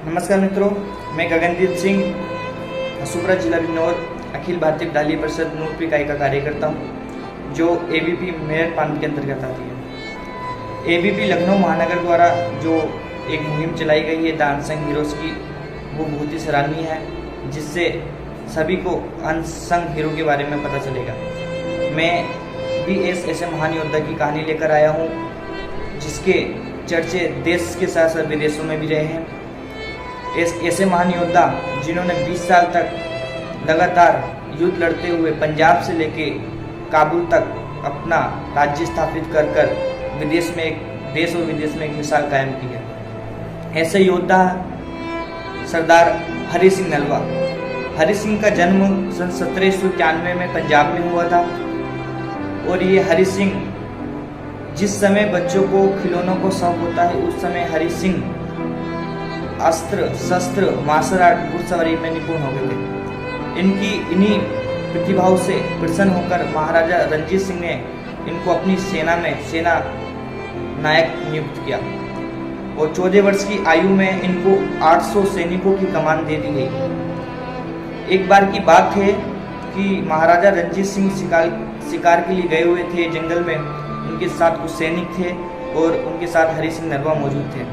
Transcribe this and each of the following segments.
नमस्कार मित्रों, मैं गगनदीप सिंह हसूबरा जिला बिजनौर अखिल भारतीय विद्यालय परिषद नूरपुर इकाई का कार्यकर्ता हूँ, जो एबीपी मेरठ प्रांत के अंतर्गत आती है। एबीपी लखनऊ महानगर द्वारा जो एक मुहिम चलाई गई है द अनसंग हीरोज़ की, वो बहुत ही सराहनीय है, जिससे सभी को अनसंग हीरो के बारे में पता चलेगा। मैं भी ऐसे महान योद्धा की कहानी लेकर आया हूँ, जिसके चर्चे देश के साथ साथ विदेशों में भी रहे हैं। ऐसे महान योद्धा जिन्होंने 20 साल तक लगातार युद्ध लड़ते हुए पंजाब से लेके काबुल तक अपना राज्य स्थापित कर कर देश और विदेश में एक मिसाल कायम की है। ऐसे योद्धा सरदार हरि सिंह नलवा। हरि सिंह का जन्म सन 1791 में पंजाब में हुआ था और ये हरि सिंह, जिस समय बच्चों को खिलौनों को शौक होता है, उस समय हरि सिंह अस्त्र शस्त्र मार्शल आर्ट घुड़सवारी में निपुण हो गए थे। इन्हीं प्रतिभाओं से प्रसन्न होकर महाराजा रणजीत सिंह ने इनको अपनी सेना में सेना नायक नियुक्त किया और 14 वर्ष की आयु में इनको 800 सैनिकों की कमान दे दी गई। एक बार की बात है कि महाराजा रणजीत सिंह शिकार के लिए गए हुए थे जंगल में। उनके साथ कुछ सैनिक थे और उनके साथ हरि सिंह नलवा मौजूद थे।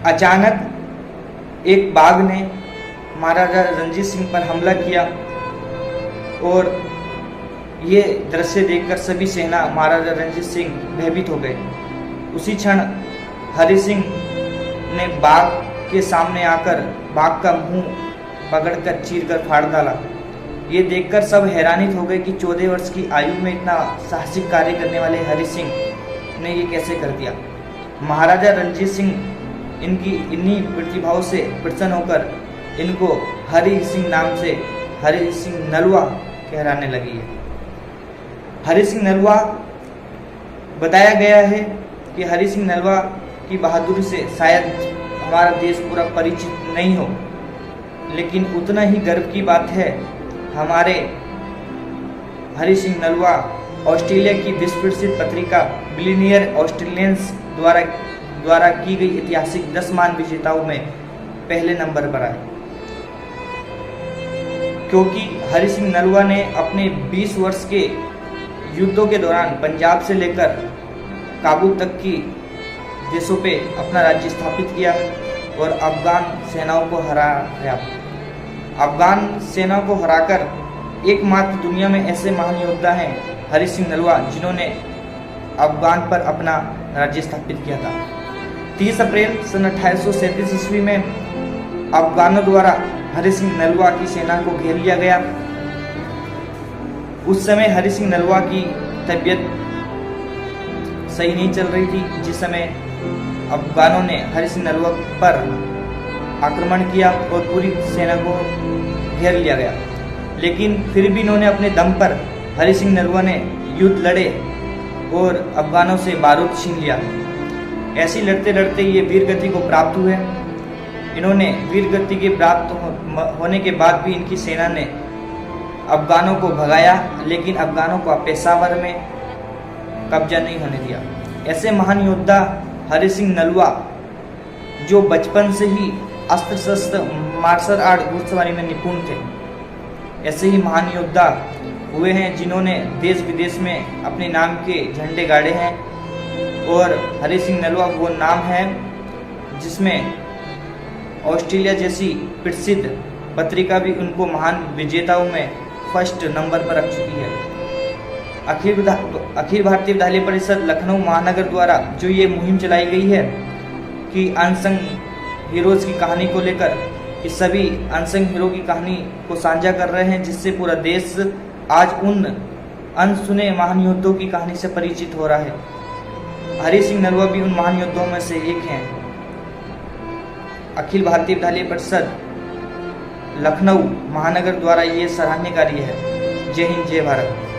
अचानक एक बाघ ने महाराजा रणजीत सिंह पर हमला किया और ये दृश्य देखकर सभी सेना महाराजा रणजीत सिंह भयभीत हो गए। उसी क्षण हरि सिंह ने बाघ के सामने आकर बाघ का मुंह पकड़कर चीरकर फाड़ डाला। ये देखकर सब हैरानित हो गए कि 14 वर्ष की आयु में इतना साहसिक कार्य करने वाले हरि सिंह ने ये कैसे कर दिया। महाराजा रणजीत सिंह इन्हीं प्रतिभाओं से प्रसन्न होकर इनको हरि सिंह नाम से हरि सिंह नलवा कहलाने लगी है। हरि सिंह नलवा बताया गया है कि हरि सिंह नलवा की बहादुरी से शायद हमारा देश पूरा परिचित नहीं हो, लेकिन उतना ही गर्व की बात है हमारे हरि सिंह नलवा ऑस्ट्रेलिया की विश्व प्रसिद्ध पत्रिका बिलियनियर ऑस्ट्रेलियंस द्वारा की गई ऐतिहासिक 10 मान विजेताओं में पहले नंबर पर आए, क्योंकि हरि सिंह नलवा ने अपने 20 वर्ष के युद्धों के दौरान पंजाब से लेकर काबुल तक की देशों पे अपना राज्य स्थापित किया और अफगान सेनाओं को हराया। अफगान सेनाओं को हराकर एकमात्र दुनिया में ऐसे महान योद्धा हैं हरि सिंह नलवा, जिन्होंने अफगान पर अपना राज्य स्थापित किया था। 30 अप्रैल सन 1837 ईस्वी में अफगानों द्वारा हरि सिंह नलवा की सेना को घेर लिया गया। उस समय हरि सिंह नलवा की तबीयत सही नहीं चल रही थी, जिस समय अफगानों ने हरि सिंह नलवा पर आक्रमण किया और पूरी सेना को घेर लिया गया। लेकिन फिर भी इन्होंने अपने दम पर हरि सिंह नलवा ने युद्ध लड़े और अफगानों से बारूद छीन लिया। ऐसे लड़ते लड़ते ये वीर गति को प्राप्त हुए। इन्होंने वीर गति के प्राप्त होने के बाद भी इनकी सेना ने अफगानों को भगाया, लेकिन अफगानों को पेशावर में कब्जा नहीं होने दिया। ऐसे महान योद्धा हरि सिंह नलवा, जो बचपन से ही अस्त्र शस्त्र मार्शल आर्ट घुड़सवारी में निपुण थे, ऐसे ही महान योद्धा हुए हैं जिन्होंने देश विदेश में अपने नाम के झंडे गाड़े हैं। और हरि सिंह नलवा वो नाम है जिसमें ऑस्ट्रेलिया जैसी प्रसिद्ध पत्रिका भी उनको महान विजेताओं में फर्स्ट नंबर पर रख चुकी है। अखिल भारतीय विद्यालय परिषद लखनऊ महानगर द्वारा जो ये मुहिम चलाई गई है कि अनसंग हीरोज़ की कहानी को लेकर, कि सभी अनसंग हीरो की कहानी को साझा कर रहे हैं, जिससे पूरा देश आज उन अनसुने महान योद्धों की कहानी से परिचित हो रहा है। हरि सिंह नलवा भी उन महान योद्धों में से एक हैं। अखिल भारतीय विद्यालय परिषद लखनऊ महानगर द्वारा ये सराहनीय कार्य है। जय हिंद, जय भारत।